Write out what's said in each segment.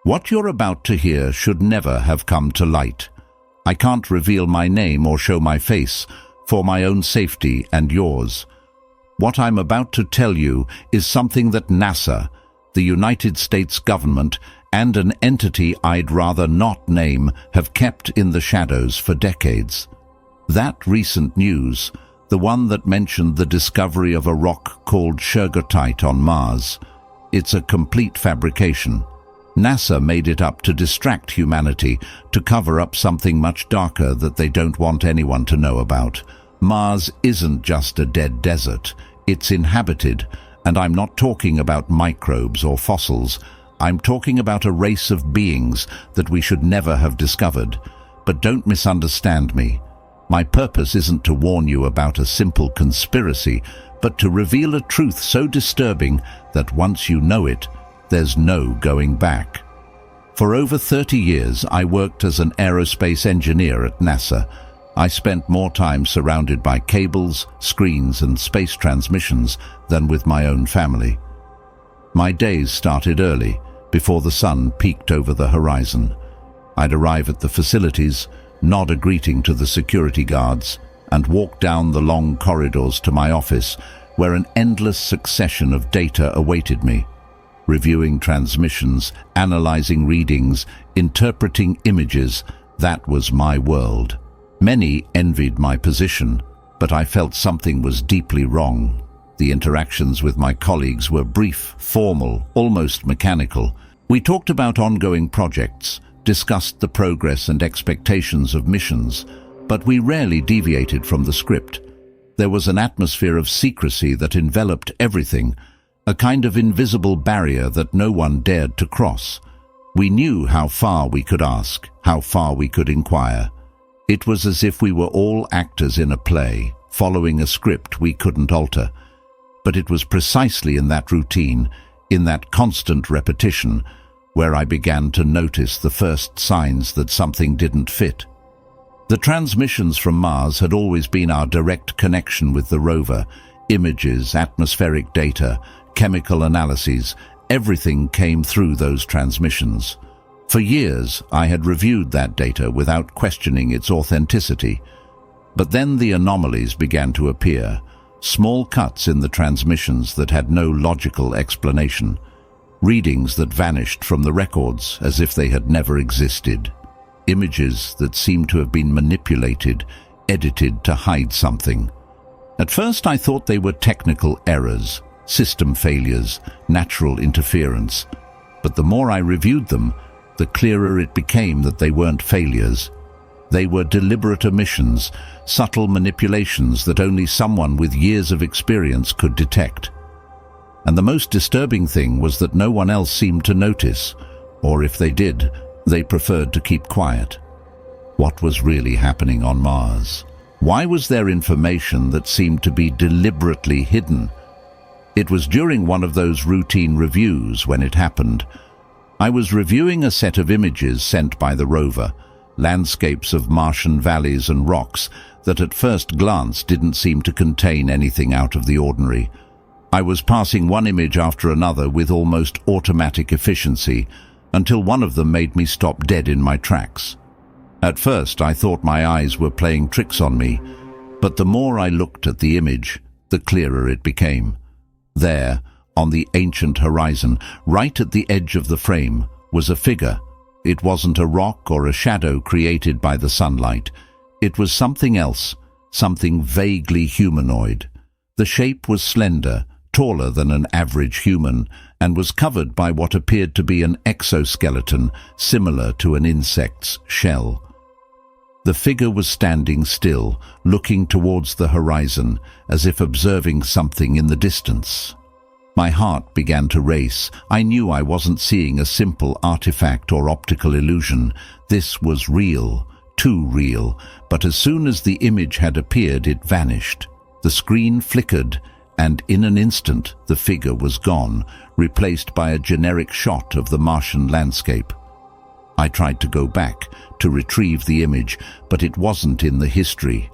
What you're about to hear should never have come to light. I can't reveal my name or show my face, for my own safety and yours. What I'm about to tell you is something that NASA, the United States government, and an entity I'd rather not name have kept in the shadows for decades. That recent news, the one that mentioned the discovery of a rock called Shergotite on Mars, it's a complete fabrication. NASA made it up to distract humanity, to cover up something much darker that they don't want anyone to know about. Mars isn't just a dead desert. It's inhabited, and I'm not talking about microbes or fossils. I'm talking about a race of beings that we should never have discovered. But don't misunderstand me. My purpose isn't to warn you about a simple conspiracy, but to reveal a truth so disturbing that once you know it, there's no going back. For over 30 years, I worked as an aerospace engineer at NASA. I spent more time surrounded by cables, screens, and space transmissions than with my own family. My days started early, before the sun peeked over the horizon. I'd arrive at the facilities, nod a greeting to the security guards, and walk down the long corridors to my office, where an endless succession of data awaited me. Reviewing transmissions, analyzing readings, interpreting images, that was my world. Many envied my position, but I felt something was deeply wrong. The interactions with my colleagues were brief, formal, almost mechanical. We talked about ongoing projects, discussed the progress and expectations of missions, but we rarely deviated from the script. There was an atmosphere of secrecy that enveloped everything, a kind of invisible barrier that no one dared to cross. We knew how far we could ask, how far we could inquire. It was as if we were all actors in a play, following a script we couldn't alter. But it was precisely in that routine, in that constant repetition, where I began to notice the first signs that something didn't fit. The transmissions from Mars had always been our direct connection with the rover. Images, atmospheric data, chemical analyses, everything came through those transmissions. For years, I had reviewed that data without questioning its authenticity. But then the anomalies began to appear, small cuts in the transmissions that had no logical explanation, readings that vanished from the records as if they had never existed, images that seemed to have been manipulated, edited to hide something. At first I thought they were technical errors, system failures, natural interference. But the more I reviewed them, the clearer it became that they weren't failures. They were deliberate omissions, subtle manipulations that only someone with years of experience could detect. And the most disturbing thing was that no one else seemed to notice, or if they did, they preferred to keep quiet. What was really happening on Mars? Why was there information that seemed to be deliberately hidden? It was during one of those routine reviews when it happened. I was reviewing a set of images sent by the rover, landscapes of Martian valleys and rocks that at first glance didn't seem to contain anything out of the ordinary. I was passing one image after another with almost automatic efficiency, until one of them made me stop dead in my tracks. At first I thought my eyes were playing tricks on me, but the more I looked at the image, the clearer it became. There, on the ancient horizon, right at the edge of the frame, was a figure. It wasn't a rock or a shadow created by the sunlight. It was something else, something vaguely humanoid. The shape was slender, taller than an average human, and was covered by what appeared to be an exoskeleton similar to an insect's shell. The figure was standing still, looking towards the horizon, as if observing something in the distance. My heart began to race. I knew I wasn't seeing a simple artifact or optical illusion. This was real, too real, but as soon as the image had appeared, it vanished. The screen flickered, and in an instant the figure was gone, replaced by a generic shot of the Martian landscape. I tried to go back, to retrieve the image, but it wasn't in the history.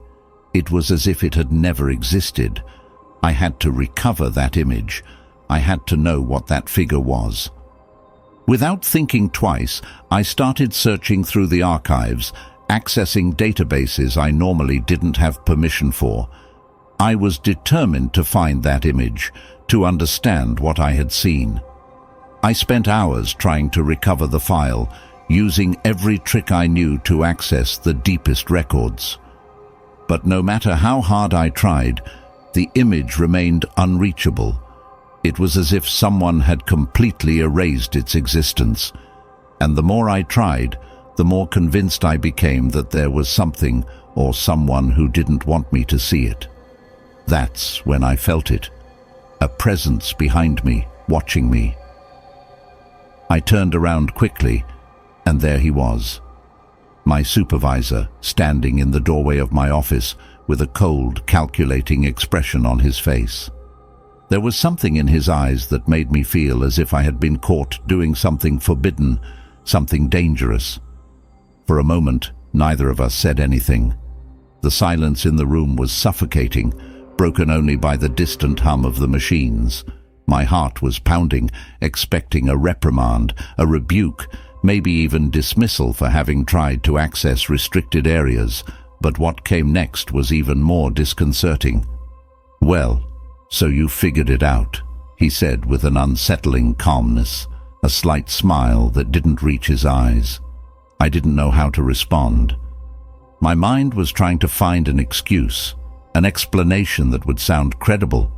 It was as if it had never existed. I had to recover that image. I had to know what that figure was. Without thinking twice, I started searching through the archives, accessing databases I normally didn't have permission for. I was determined to find that image, to understand what I had seen. I spent hours trying to recover the file, using every trick I knew to access the deepest records. But no matter how hard I tried, the image remained unreachable. It was as if someone had completely erased its existence. And the more I tried, the more convinced I became that there was something or someone who didn't want me to see it. That's when I felt it. A presence behind me, watching me. I turned around quickly, and there he was. My supervisor, standing in the doorway of my office with a cold, calculating expression on his face. There was something in his eyes that made me feel as if I had been caught doing something forbidden, something dangerous. For a moment, neither of us said anything. The silence in the room was suffocating, broken only by the distant hum of the machines. My heart was pounding, expecting a reprimand, a rebuke, maybe even dismissal for having tried to access restricted areas, but what came next was even more disconcerting. "Well, so you figured it out," he said with an unsettling calmness, a slight smile that didn't reach his eyes. I didn't know how to respond. My mind was trying to find an excuse, an explanation that would sound credible.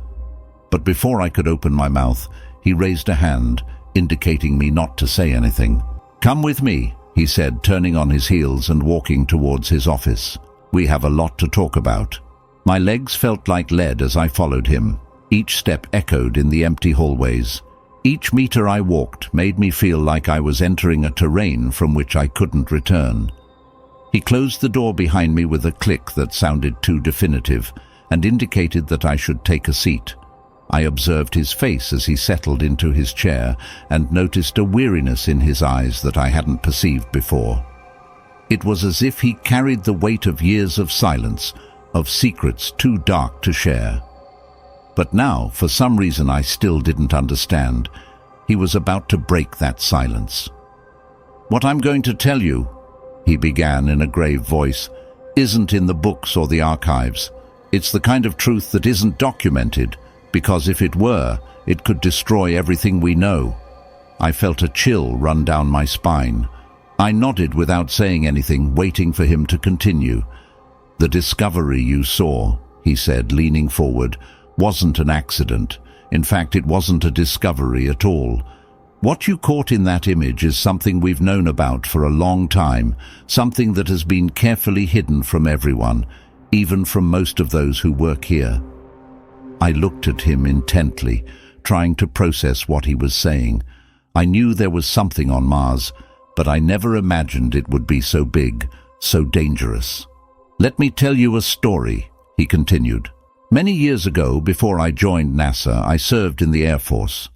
But before I could open my mouth, he raised a hand, indicating me not to say anything. "Come with me," he said, turning on his heels and walking towards his office. "We have a lot to talk about." My legs felt like lead as I followed him. Each step echoed in the empty hallways. Each meter I walked made me feel like I was entering a terrain from which I couldn't return. He closed the door behind me with a click that sounded too definitive and indicated that I should take a seat. I observed his face as he settled into his chair and noticed a weariness in his eyes that I hadn't perceived before. It was as if he carried the weight of years of silence, of secrets too dark to share. But now, for some reason I still didn't understand, he was about to break that silence. "What I'm going to tell you," he began in a grave voice, "isn't in the books or the archives. It's the kind of truth that isn't documented, because if it were, it could destroy everything we know." I felt a chill run down my spine. I nodded without saying anything, waiting for him to continue. "The discovery you saw," he said, leaning forward, "wasn't an accident. In fact, it wasn't a discovery at all. What you caught in that image is something we've known about for a long time, something that has been carefully hidden from everyone, even from most of those who work here." I looked at him intently, trying to process what he was saying. I knew there was something on Mars, but I never imagined it would be so big, so dangerous. "Let me tell you a story," he continued. "Many years ago, before I joined NASA, I served in the Air Force.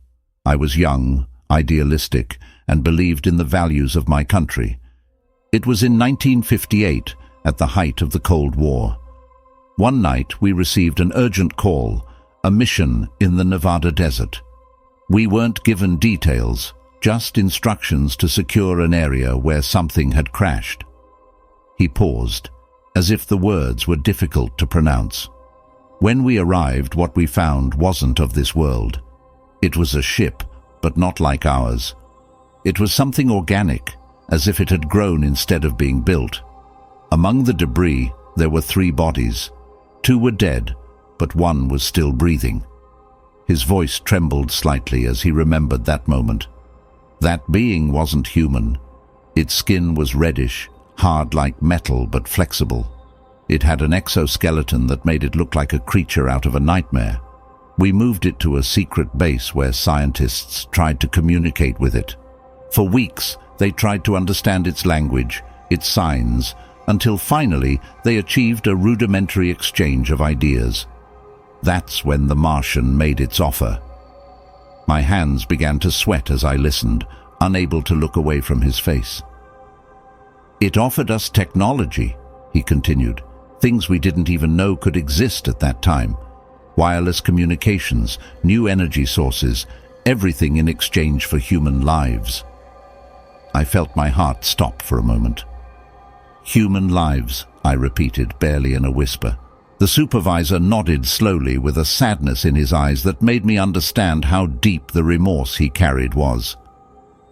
I was young, idealistic, and believed in the values of my country. It was in 1958, at the height of the Cold War. One night we received an urgent call, a mission in the Nevada desert. We weren't given details, just instructions to secure an area where something had crashed." He paused, as if the words were difficult to pronounce. "When we arrived, what we found wasn't of this world. It was a ship, but not like ours. It was something organic, as if it had grown instead of being built. Among the debris, there were 3 bodies. 2 were dead, but 1 was still breathing." His voice trembled slightly as he remembered that moment. That being wasn't human. Its skin was reddish, hard like metal but flexible. It had an exoskeleton that made it look like a creature out of a nightmare. We moved it to a secret base where scientists tried to communicate with it. For weeks, they tried to understand its language, its signs, until finally they achieved a rudimentary exchange of ideas. That's when the Martian made its offer. My hands began to sweat as I listened, unable to look away from his face. "It offered us technology," he continued, "things we didn't even know could exist at that time. Wireless communications, new energy sources, everything in exchange for human lives. I felt my heart stop for a moment. "Human lives," I repeated, barely in a whisper. The supervisor nodded slowly with a sadness in his eyes that made me understand how deep the remorse he carried was.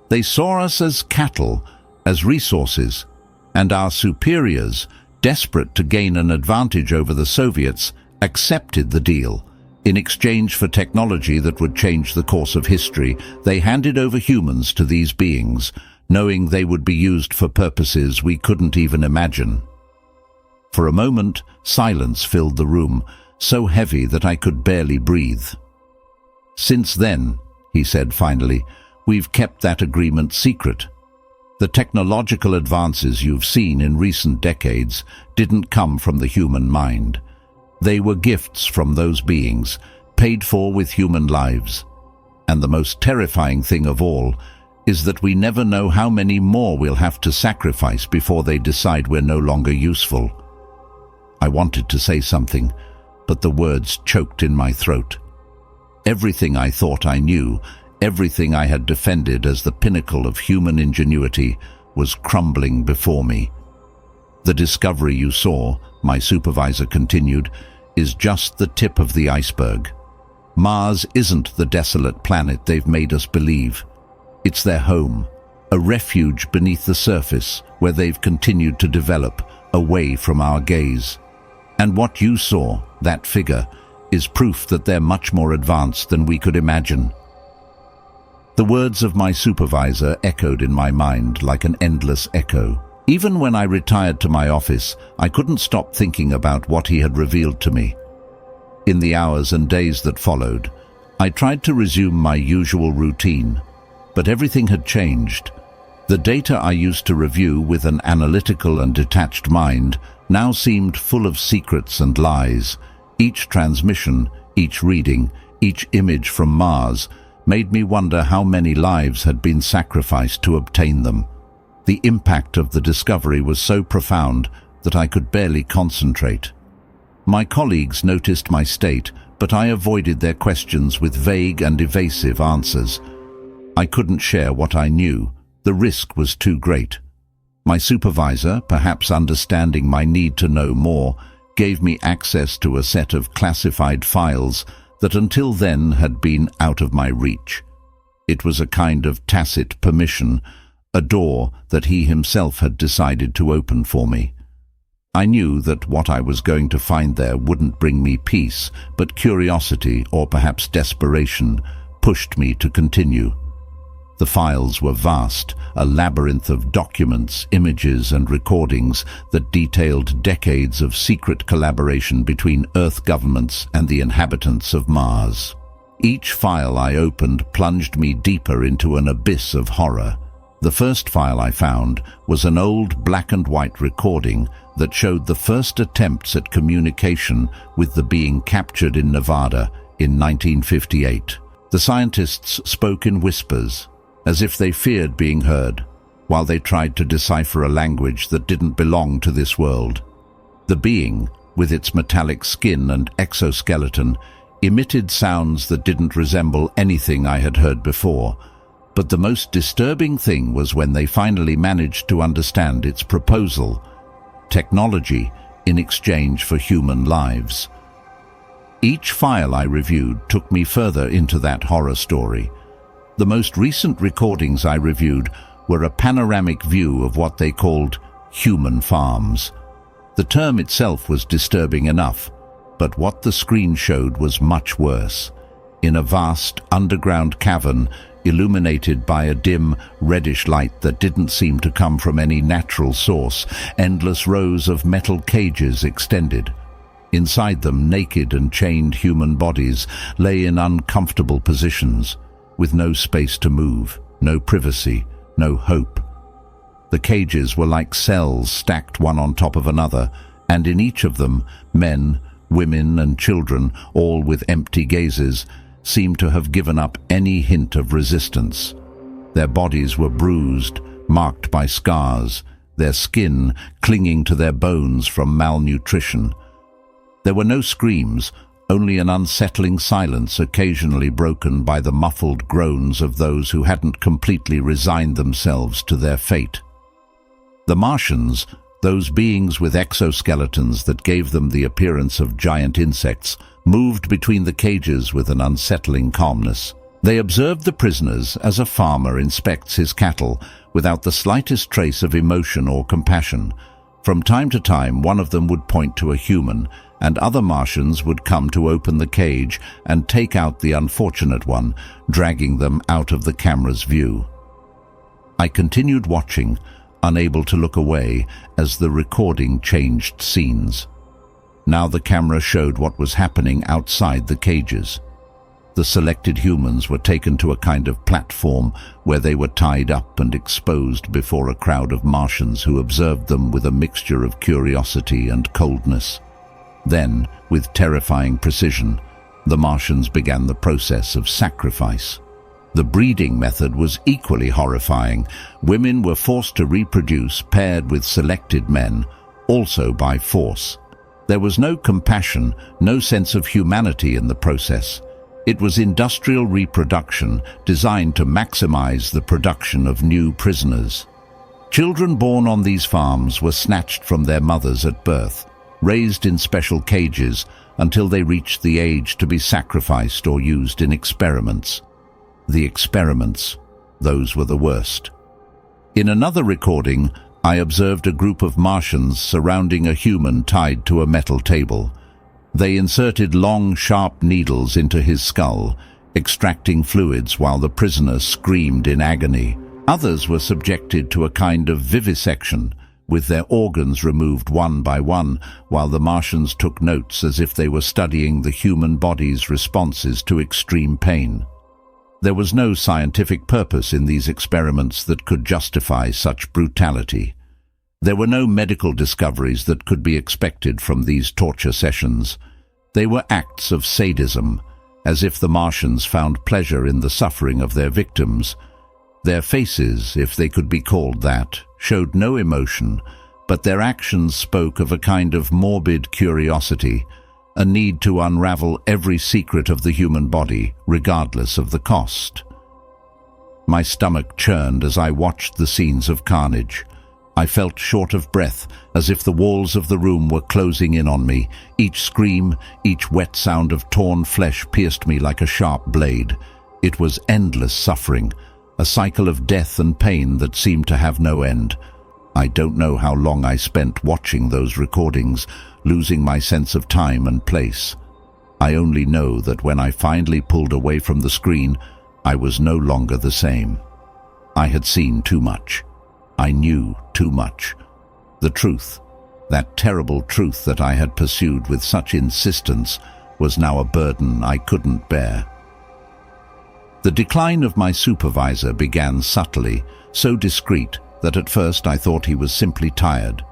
"They saw us as cattle, as resources, and our superiors, desperate to gain an advantage over the Soviets, accepted the deal. In exchange for technology that would change the course of history, they handed over humans to these beings, knowing they would be used for purposes we couldn't even imagine." For a moment, silence filled the room, so heavy that I could barely breathe. "Since then," he said finally, "we've kept that agreement secret. The technological advances you've seen in recent decades didn't come from the human mind. They were gifts from those beings, paid for with human lives. And the most terrifying thing of all is that we never know how many more we'll have to sacrifice before they decide we're no longer useful." I wanted to say something, but the words choked in my throat. Everything I thought I knew, everything I had defended as the pinnacle of human ingenuity, was crumbling before me. "The discovery you saw," my supervisor continued, "is just the tip of the iceberg. Mars isn't the desolate planet they've made us believe. It's their home, a refuge beneath the surface where they've continued to develop, away from our gaze. And what you saw, that figure, is proof that they're much more advanced than we could imagine." The words of my supervisor echoed in my mind like an endless echo. Even when I retired to my office, I couldn't stop thinking about what he had revealed to me. In the hours and days that followed, I tried to resume my usual routine, but everything had changed. The data I used to review with an analytical and detached mind now seemed full of secrets and lies. Each transmission, each reading, each image from Mars made me wonder how many lives had been sacrificed to obtain them. The impact of the discovery was so profound that I could barely concentrate. My colleagues noticed my state, but I avoided their questions with vague and evasive answers. I couldn't share what I knew. The risk was too great. My supervisor, perhaps understanding my need to know more, gave me access to a set of classified files that until then had been out of my reach. It was a kind of tacit permission, a door that he himself had decided to open for me. I knew that what I was going to find there wouldn't bring me peace, but curiosity, or perhaps desperation, pushed me to continue. The files were vast, a labyrinth of documents, images, and recordings that detailed decades of secret collaboration between Earth governments and the inhabitants of Mars. Each file I opened plunged me deeper into an abyss of horror. The first file I found was an old black-and-white recording that showed the first attempts at communication with the being captured in Nevada in 1958. The scientists spoke in whispers, as if they feared being heard, while they tried to decipher a language that didn't belong to this world. The being, with its metallic skin and exoskeleton, emitted sounds that didn't resemble anything I had heard before, but the most disturbing thing was when they finally managed to understand its proposal: technology in exchange for human lives. Each file I reviewed took me further into that horror story. The most recent recordings I reviewed were a panoramic view of what they called human farms. The term itself was disturbing enough, but what the screen showed was much worse. In a vast underground cavern, illuminated by a dim, reddish light that didn't seem to come from any natural source, endless rows of metal cages extended. Inside them, naked and chained human bodies lay in uncomfortable positions, with no space to move, no privacy, no hope. The cages were like cells stacked one on top of another, and in each of them, men, women, and children, all with empty gazes, seemed to have given up any hint of resistance. Their bodies were bruised, marked by scars, their skin clinging to their bones from malnutrition. There were no screams, only an unsettling silence occasionally broken by the muffled groans of those who hadn't completely resigned themselves to their fate. The Martians, those beings with exoskeletons that gave them the appearance of giant insects, moved between the cages with an unsettling calmness. They observed the prisoners as a farmer inspects his cattle, without the slightest trace of emotion or compassion. From time to time, one of them would point to a human, and other Martians would come to open the cage and take out the unfortunate one, dragging them out of the camera's view. I continued watching, unable to look away as the recording changed scenes. Now the camera showed what was happening outside the cages. The selected humans were taken to a kind of platform where they were tied up and exposed before a crowd of Martians who observed them with a mixture of curiosity and coldness. Then, with terrifying precision, the Martians began the process of sacrifice. The breeding method was equally horrifying. Women were forced to reproduce paired with selected men, also by force. There was no compassion, no sense of humanity in the process. It was industrial reproduction designed to maximize the production of new prisoners. Children born on these farms were snatched from their mothers at birth, raised in special cages until they reached the age to be sacrificed or used in experiments. The experiments, those were the worst. In another recording, I observed a group of Martians surrounding a human tied to a metal table. They inserted long, sharp needles into his skull, extracting fluids while the prisoner screamed in agony. Others were subjected to a kind of vivisection, with their organs removed one by one, while the Martians took notes as if they were studying the human body's responses to extreme pain. There was no scientific purpose in these experiments that could justify such brutality. There were no medical discoveries that could be expected from these torture sessions. They were acts of sadism, as if the Martians found pleasure in the suffering of their victims. Their faces, if they could be called that, showed no emotion, but their actions spoke of a kind of morbid curiosity, a need to unravel every secret of the human body, regardless of the cost. My stomach churned as I watched the scenes of carnage. I felt short of breath, as if the walls of the room were closing in on me. Each scream, each wet sound of torn flesh pierced me like a sharp blade. It was endless suffering, a cycle of death and pain that seemed to have no end. I don't know how long I spent watching those recordings, losing my sense of time and place. I only know that when I finally pulled away from the screen, I was no longer the same. I had seen too much. I knew too much. The truth, that terrible truth that I had pursued with such insistence, was now a burden I couldn't bear. The decline of my supervisor began subtly, so discreet that at first I thought he was simply tired.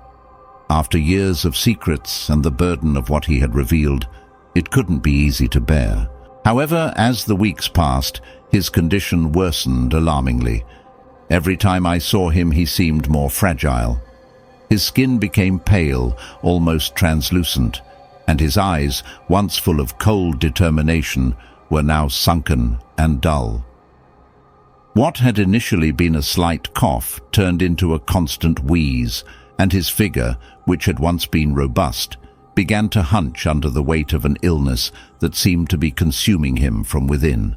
After years of secrets and the burden of what he had revealed, it couldn't be easy to bear. However, as the weeks passed, his condition worsened alarmingly. Every time I saw him, he seemed more fragile. His skin became pale, almost translucent, and his eyes, once full of cold determination, were now sunken and dull. What had initially been a slight cough turned into a constant wheeze, and his figure, which had once been robust, began to hunch under the weight of an illness that seemed to be consuming him from within.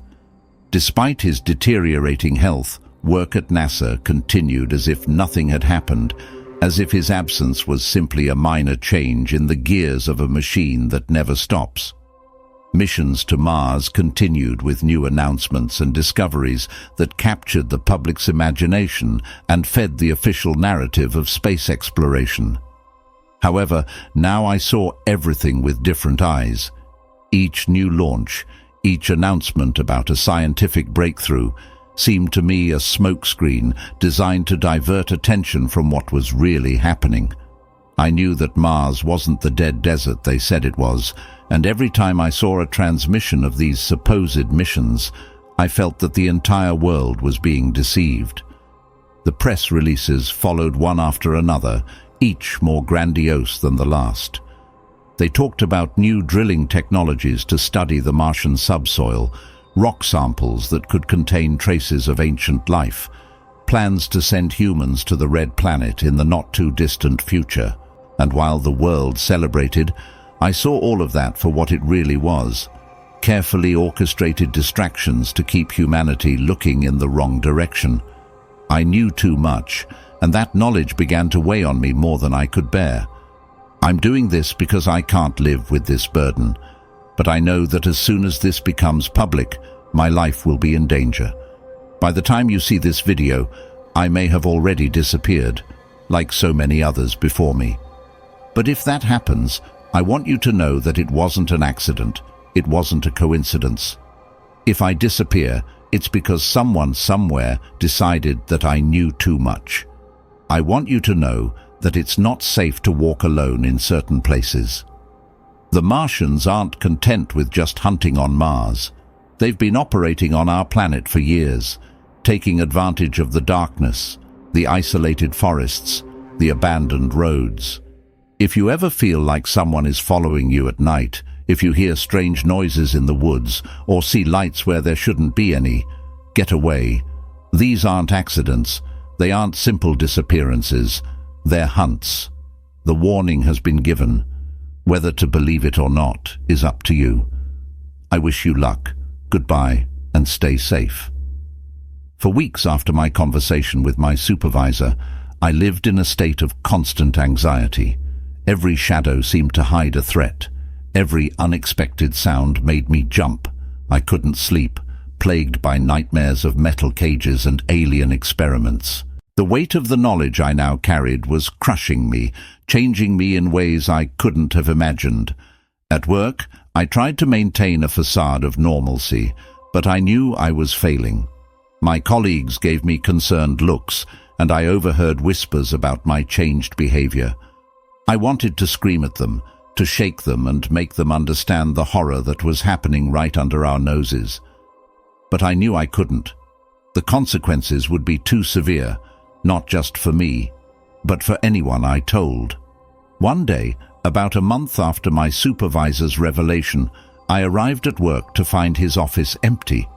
Despite his deteriorating health, work at NASA continued as if nothing had happened, as if his absence was simply a minor change in the gears of a machine that never stops. Missions to Mars continued with new announcements and discoveries that captured the public's imagination and fed the official narrative of space exploration. However, now I saw everything with different eyes. Each new launch, each announcement about a scientific breakthrough, seemed to me a smokescreen designed to divert attention from what was really happening. I knew that Mars wasn't the dead desert they said it was, and every time I saw a transmission of these supposed missions, I felt that the entire world was being deceived. The press releases followed one after another, each more grandiose than the last. They talked about new drilling technologies to study the Martian subsoil, rock samples that could contain traces of ancient life, plans to send humans to the Red Planet in the not-too-distant future. And while the world celebrated, I saw all of that for what it really was: carefully orchestrated distractions to keep humanity looking in the wrong direction. I knew too much, and that knowledge began to weigh on me more than I could bear. I'm doing this because I can't live with this burden, but I know that as soon as this becomes public, my life will be in danger. By the time you see this video, I may have already disappeared, like so many others before me. But if that happens, I want you to know that it wasn't an accident. It wasn't a coincidence. If I disappear, it's because someone somewhere decided that I knew too much. I want you to know that it's not safe to walk alone in certain places. The Martians aren't content with just hunting on Mars. They've been operating on our planet for years, taking advantage of the darkness, the isolated forests, the abandoned roads. If you ever feel like someone is following you at night, if you hear strange noises in the woods or see lights where there shouldn't be any, get away. These aren't accidents. They aren't simple disappearances. They're hunts. The warning has been given. Whether to believe it or not is up to you. I wish you luck. Goodbye, and stay safe. For weeks after my conversation with my supervisor, I lived in a state of constant anxiety. Every shadow seemed to hide a threat. Every unexpected sound made me jump. I couldn't sleep, plagued by nightmares of metal cages and alien experiments. The weight of the knowledge I now carried was crushing me, changing me in ways I couldn't have imagined. At work, I tried to maintain a facade of normalcy, but I knew I was failing. My colleagues gave me concerned looks, and I overheard whispers about my changed behavior. I wanted to scream at them, to shake them and make them understand the horror that was happening right under our noses. But I knew I couldn't. The consequences would be too severe, not just for me, but for anyone I told. One day, about a month after my supervisor's revelation, I arrived at work to find his office empty.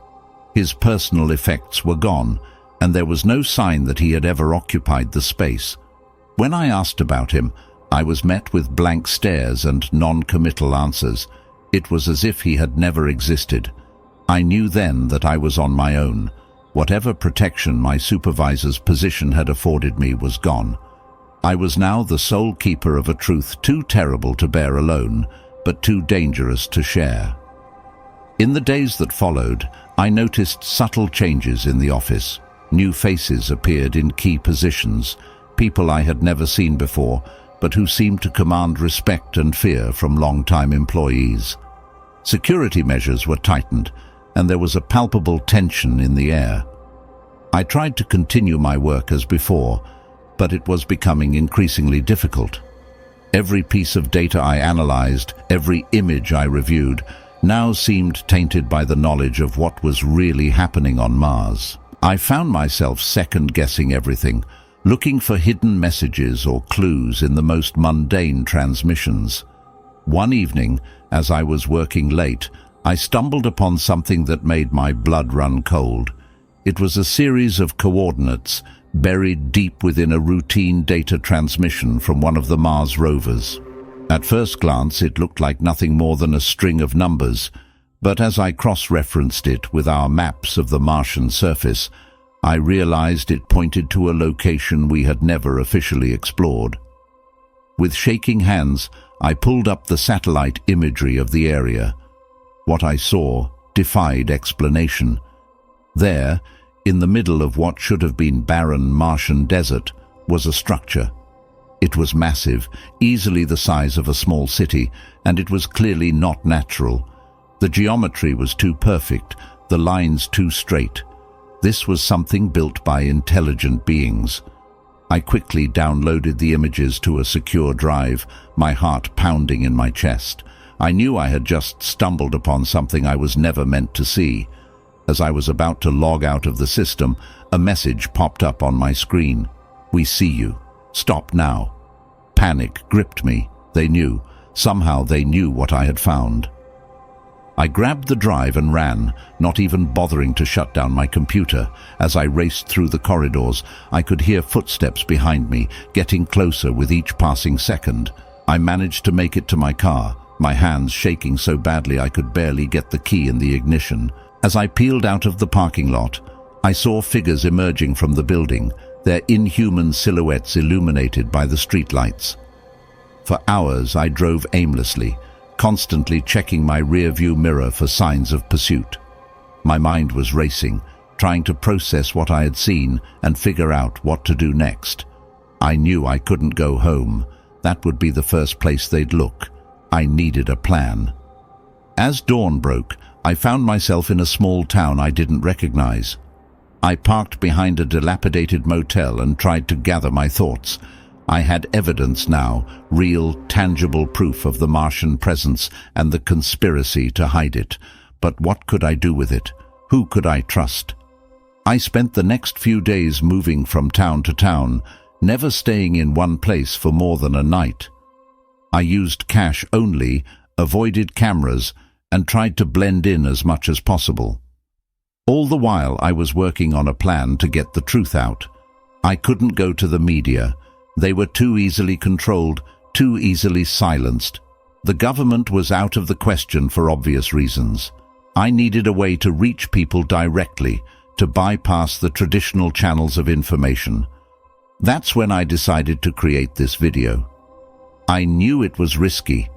His personal effects were gone, and there was no sign that he had ever occupied the space. When I asked about him, I was met with blank stares and non-committal answers. It was as if he had never existed. I knew then that I was on my own. Whatever protection my supervisor's position had afforded me was gone. I was now the sole keeper of a truth too terrible to bear alone, but too dangerous to share. In the days that followed, I noticed subtle changes in the office. New faces appeared in key positions, people I had never seen before, but who seemed to command respect and fear from long-time employees. Security measures were tightened, and there was a palpable tension in the air. I tried to continue my work as before, but it was becoming increasingly difficult. Every piece of data I analyzed, every image I reviewed, now seemed tainted by the knowledge of what was really happening on Mars. I found myself second-guessing everything, looking for hidden messages or clues in the most mundane transmissions. One evening, as I was working late, I stumbled upon something that made my blood run cold. It was a series of coordinates buried deep within a routine data transmission from one of the Mars rovers. At first glance, it looked like nothing more than a string of numbers, but as I cross-referenced it with our maps of the Martian surface, I realized it pointed to a location we had never officially explored. With shaking hands, I pulled up the satellite imagery of the area. What I saw defied explanation. There, in the middle of what should have been barren Martian desert, was a structure. It was massive, easily the size of a small city, and it was clearly not natural. The geometry was too perfect, the lines too straight. This was something built by intelligent beings. I quickly downloaded the images to a secure drive, my heart pounding in my chest. I knew I had just stumbled upon something I was never meant to see. As I was about to log out of the system, a message popped up on my screen. "We see you. Stop now." Panic gripped me. They knew. Somehow they knew what I had found. I grabbed the drive and ran, not even bothering to shut down my computer. As I raced through the corridors, I could hear footsteps behind me, getting closer with each passing second. I managed to make it to my car, my hands shaking so badly I could barely get the key in the ignition. As I peeled out of the parking lot, I saw figures emerging from the building, their inhuman silhouettes illuminated by the streetlights. For hours I drove aimlessly, constantly checking my rear-view mirror for signs of pursuit. My mind was racing, trying to process what I had seen and figure out what to do next. I knew I couldn't go home. That would be the first place they'd look. I needed a plan. As dawn broke, I found myself in a small town I didn't recognize. I parked behind a dilapidated motel and tried to gather my thoughts. I had evidence now, real, tangible proof of the Martian presence and the conspiracy to hide it. But what could I do with it? Who could I trust? I spent the next few days moving from town to town, never staying in one place for more than a night. I used cash only, avoided cameras, and tried to blend in as much as possible. All the while I was working on a plan to get the truth out. I couldn't go to the media. They were too easily controlled, too easily silenced. The government was out of the question for obvious reasons. I needed a way to reach people directly, to bypass the traditional channels of information. That's when I decided to create this video. I knew it was risky,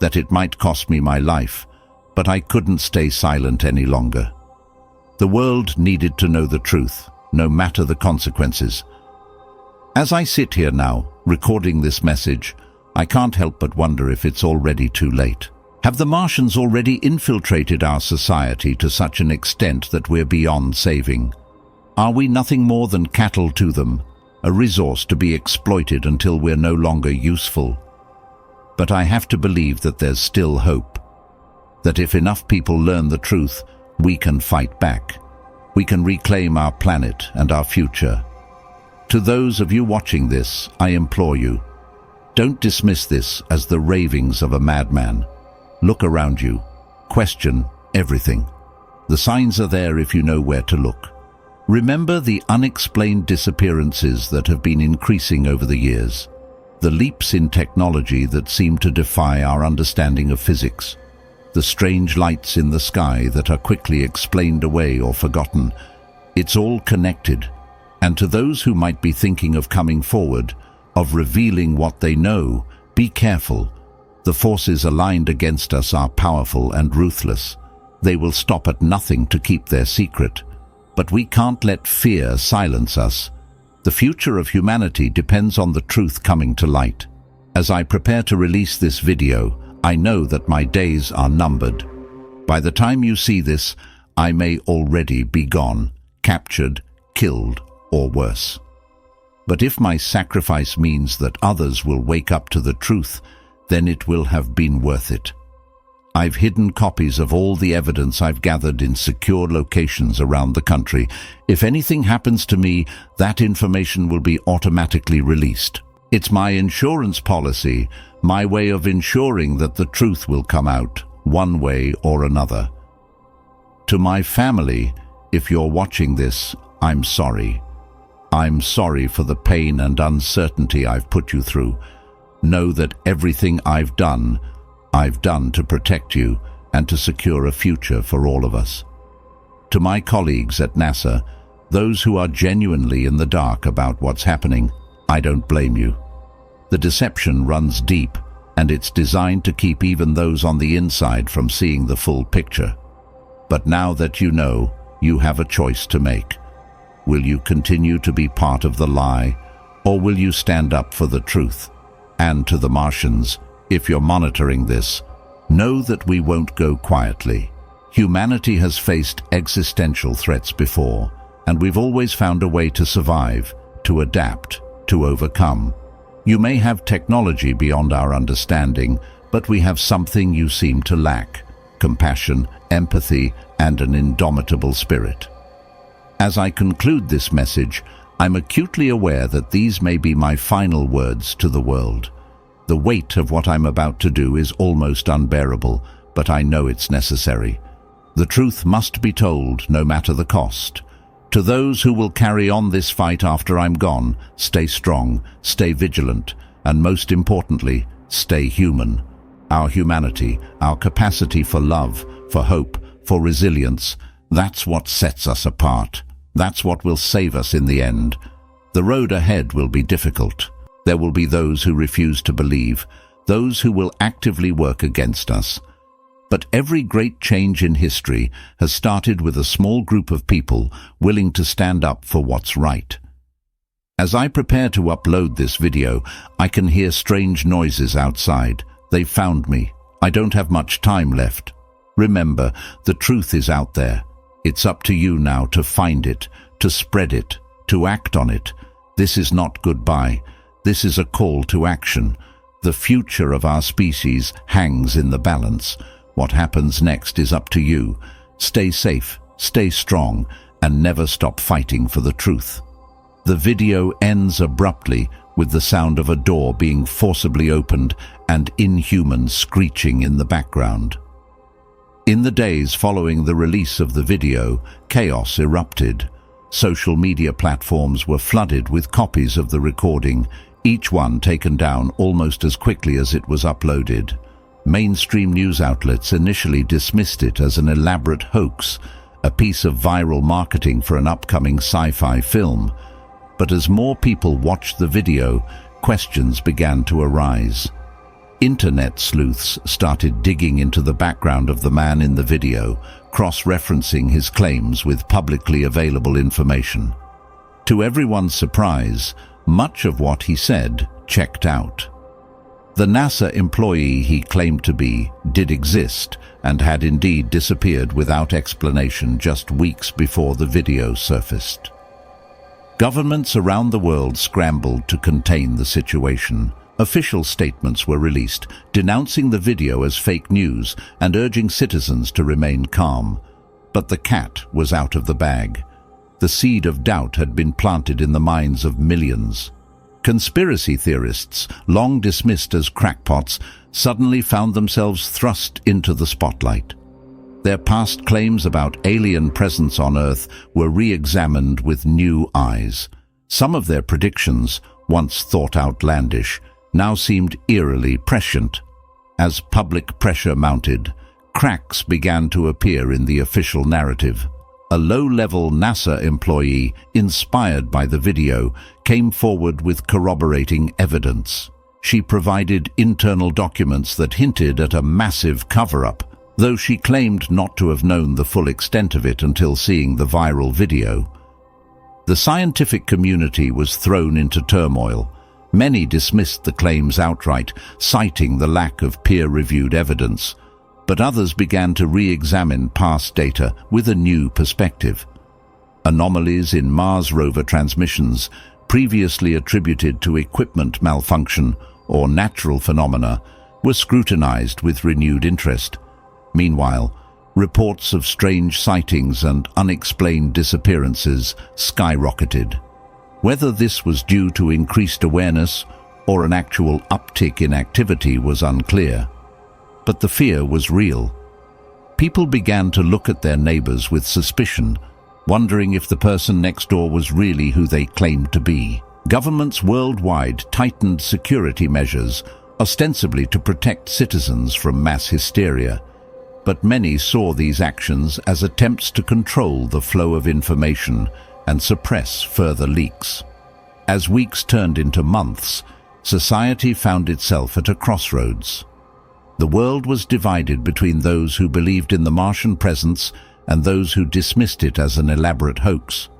that it might cost me my life, but I couldn't stay silent any longer. The world needed to know the truth, no matter the consequences. As I sit here now, recording this message, I can't help but wonder if it's already too late. Have the Martians already infiltrated our society to such an extent that we're beyond saving? Are we nothing more than cattle to them, a resource to be exploited until we're no longer useful? But I have to believe that there's still hope. That if enough people learn the truth, we can fight back. We can reclaim our planet and our future. To those of you watching this, I implore you, don't dismiss this as the ravings of a madman. Look around you. Question everything. The signs are there if you know where to look. Remember the unexplained disappearances that have been increasing over the years. The leaps in technology that seem to defy our understanding of physics. The strange lights in the sky that are quickly explained away or forgotten. It's all connected. And to those who might be thinking of coming forward, of revealing what they know, be careful. The forces aligned against us are powerful and ruthless. They will stop at nothing to keep their secret. But we can't let fear silence us. The future of humanity depends on the truth coming to light. As I prepare to release this video, I know that my days are numbered. By the time you see this, I may already be gone, captured, killed, or worse. But if my sacrifice means that others will wake up to the truth, then it will have been worth it. I've hidden copies of all the evidence I've gathered in secure locations around the country. If anything happens to me, that information will be automatically released. It's my insurance policy, my way of ensuring that the truth will come out, one way or another. To my family, if you're watching this, I'm sorry. I'm sorry for the pain and uncertainty I've put you through. Know that everything I've done to protect you and to secure a future for all of us. To my colleagues at NASA, those who are genuinely in the dark about what's happening, I don't blame you. The deception runs deep, and it's designed to keep even those on the inside from seeing the full picture. But now that you know, you have a choice to make. Will you continue to be part of the lie, or will you stand up for the truth? And to the Martians, if you're monitoring this, know that we won't go quietly. Humanity has faced existential threats before, and we've always found a way to survive, to adapt, to overcome. You may have technology beyond our understanding, but we have something you seem to lack: compassion, empathy, and an indomitable spirit. As I conclude this message, I'm acutely aware that these may be my final words to the world. The weight of what I'm about to do is almost unbearable, but I know it's necessary. The truth must be told, no matter the cost. To those who will carry on this fight after I'm gone, stay strong, stay vigilant, and most importantly, stay human. Our humanity, our capacity for love, for hope, for resilience, that's what sets us apart. That's what will save us in the end. The road ahead will be difficult. There will be those who refuse to believe, those who will actively work against us. But every great change in history has started with a small group of people willing to stand up for what's right. As I prepare to upload this video, I can hear strange noises outside. They've found me. I don't have much time left. Remember, the truth is out there. It's up to you now to find it, to spread it, to act on it. This is not goodbye. This is a call to action. The future of our species hangs in the balance. What happens next is up to you. Stay safe, stay strong, and never stop fighting for the truth. The video ends abruptly with the sound of a door being forcibly opened and Inhumans screeching in the background. In the days following the release of the video, chaos erupted. Social media platforms were flooded with copies of the recording, each one taken down almost as quickly as it was uploaded. Mainstream news outlets initially dismissed it as an elaborate hoax, a piece of viral marketing for an upcoming sci-fi film. But as more people watched the video, questions began to arise. Internet sleuths started digging into the background of the man in the video, cross-referencing his claims with publicly available information. To everyone's surprise, much of what he said checked out. The NASA employee he claimed to be did exist and had indeed disappeared without explanation just weeks before the video surfaced. Governments around the world scrambled to contain the situation. Official statements were released, denouncing the video as fake news and urging citizens to remain calm. But the cat was out of the bag. The seed of doubt had been planted in the minds of millions. Conspiracy theorists, long dismissed as crackpots, suddenly found themselves thrust into the spotlight. Their past claims about alien presence on Earth were re-examined with new eyes. Some of their predictions, once thought outlandish, now seemed eerily prescient. As public pressure mounted, cracks began to appear in the official narrative. A low-level NASA employee, inspired by the video, came forward with corroborating evidence. She provided internal documents that hinted at a massive cover-up, though she claimed not to have known the full extent of it until seeing the viral video. The scientific community was thrown into turmoil. Many dismissed the claims outright, citing the lack of peer-reviewed evidence. But others began to re-examine past data with a new perspective. Anomalies in Mars rover transmissions, previously attributed to equipment malfunction or natural phenomena, were scrutinized with renewed interest. Meanwhile, reports of strange sightings and unexplained disappearances skyrocketed. Whether this was due to increased awareness or an actual uptick in activity was unclear. But the fear was real. People began to look at their neighbors with suspicion, wondering if the person next door was really who they claimed to be. Governments worldwide tightened security measures, ostensibly to protect citizens from mass hysteria. But many saw these actions as attempts to control the flow of information and suppress further leaks. As weeks turned into months, society found itself at a crossroads. The world was divided between those who believed in the Martian presence and those who dismissed it as an elaborate hoax.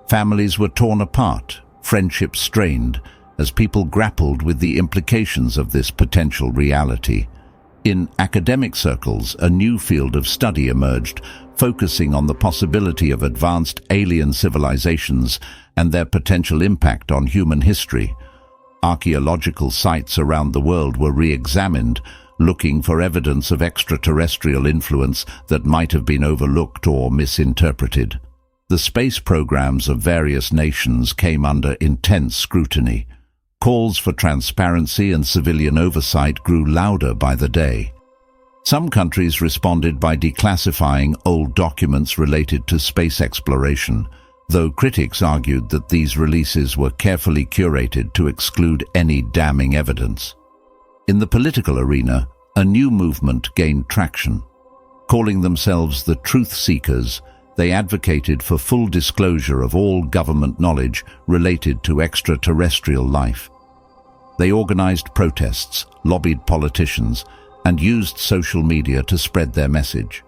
Families were torn apart, friendships strained, as people grappled with the implications of this potential reality. In academic circles, a new field of study emerged, focusing on the possibility of advanced alien civilizations and their potential impact on human history. Archaeological sites around the world were re-examined, looking for evidence of extraterrestrial influence that might have been overlooked or misinterpreted. The space programs of various nations came under intense scrutiny. Calls for transparency and civilian oversight grew louder by the day. Some countries responded by declassifying old documents related to space exploration, though critics argued that these releases were carefully curated to exclude any damning evidence. In the political arena, a new movement gained traction. Calling themselves the Truth Seekers, they advocated for full disclosure of all government knowledge related to extraterrestrial life. They organized protests, lobbied politicians, and used social media to spread their message.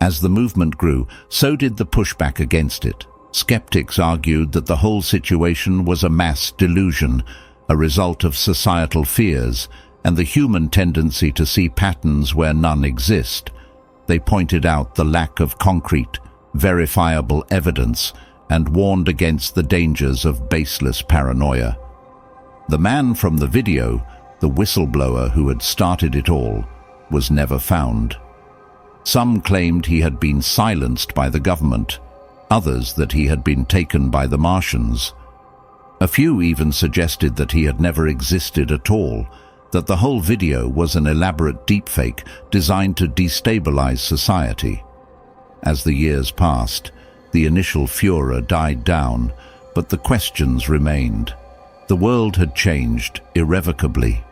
As the movement grew, so did the pushback against it. Skeptics argued that the whole situation was a mass delusion, a result of societal fears and the human tendency to see patterns where none exist. They pointed out the lack of concrete, verifiable evidence and warned against the dangers of baseless paranoia. The man from the video, the whistleblower who had started it all, was never found. Some claimed he had been silenced by the government, others that he had been taken by the Martians. A few even suggested that he had never existed at all, that the whole video was an elaborate deepfake designed to destabilize society. As the years passed, the initial furor died down, but the questions remained. The world had changed irrevocably.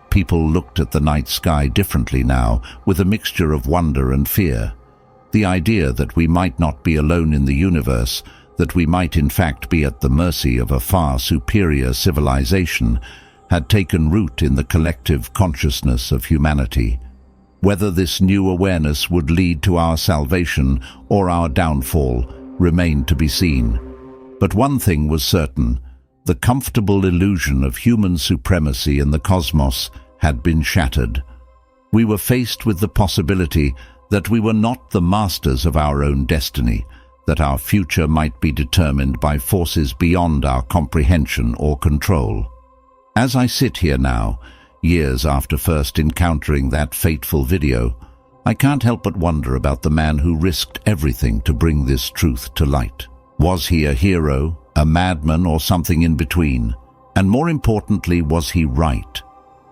People looked at the night sky differently now, with a mixture of wonder and fear. The idea that we might not be alone in the universe, that we might in fact be at the mercy of a far superior civilization, had taken root in the collective consciousness of humanity. Whether this new awareness would lead to our salvation or our downfall remained to be seen. But one thing was certain: the comfortable illusion of human supremacy in the cosmos had been shattered. We were faced with the possibility that we were not the masters of our own destiny, that our future might be determined by forces beyond our comprehension or control. As I sit here now, years after first encountering that fateful video, I can't help but wonder about the man who risked everything to bring this truth to light. Was he a hero, a madman, or something in between? And more importantly, was he right?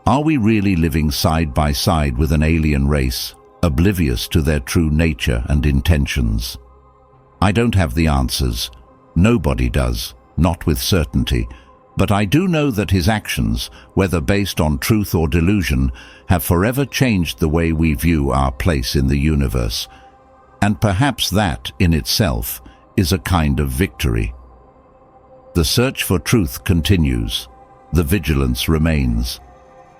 Are we really living side by side with an alien race, oblivious to their true nature and intentions? I don't have the answers. Nobody does, not with certainty. But I do know that his actions, whether based on truth or delusion, have forever changed the way we view our place in the universe. And perhaps that, in itself, is a kind of victory. The search for truth continues, the vigilance remains,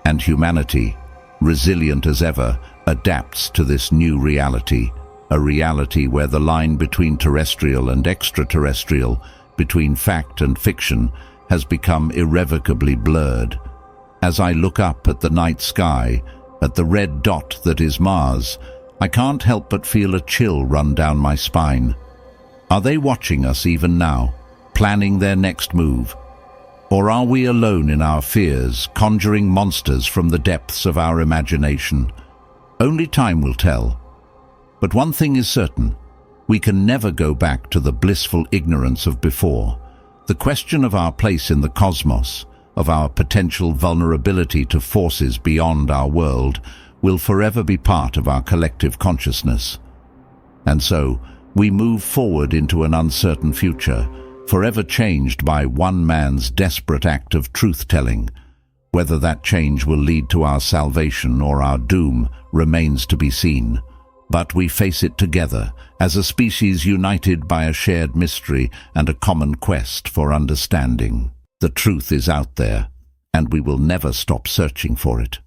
and humanity, resilient as ever, adapts to this new reality, a reality where the line between terrestrial and extraterrestrial, between fact and fiction, has become irrevocably blurred. As I look up at the night sky, at the red dot that is Mars, I can't help but feel a chill run down my spine. Are they watching us even now, planning their next move? Or are we alone in our fears, conjuring monsters from the depths of our imagination? Only time will tell. But one thing is certain: we can never go back to the blissful ignorance of before. The question of our place in the cosmos, of our potential vulnerability to forces beyond our world, will forever be part of our collective consciousness. And so, we move forward into an uncertain future, forever changed by one man's desperate act of truth-telling. Whether that change will lead to our salvation or our doom remains to be seen. But we face it together, as a species united by a shared mystery and a common quest for understanding. The truth is out there, and we will never stop searching for it.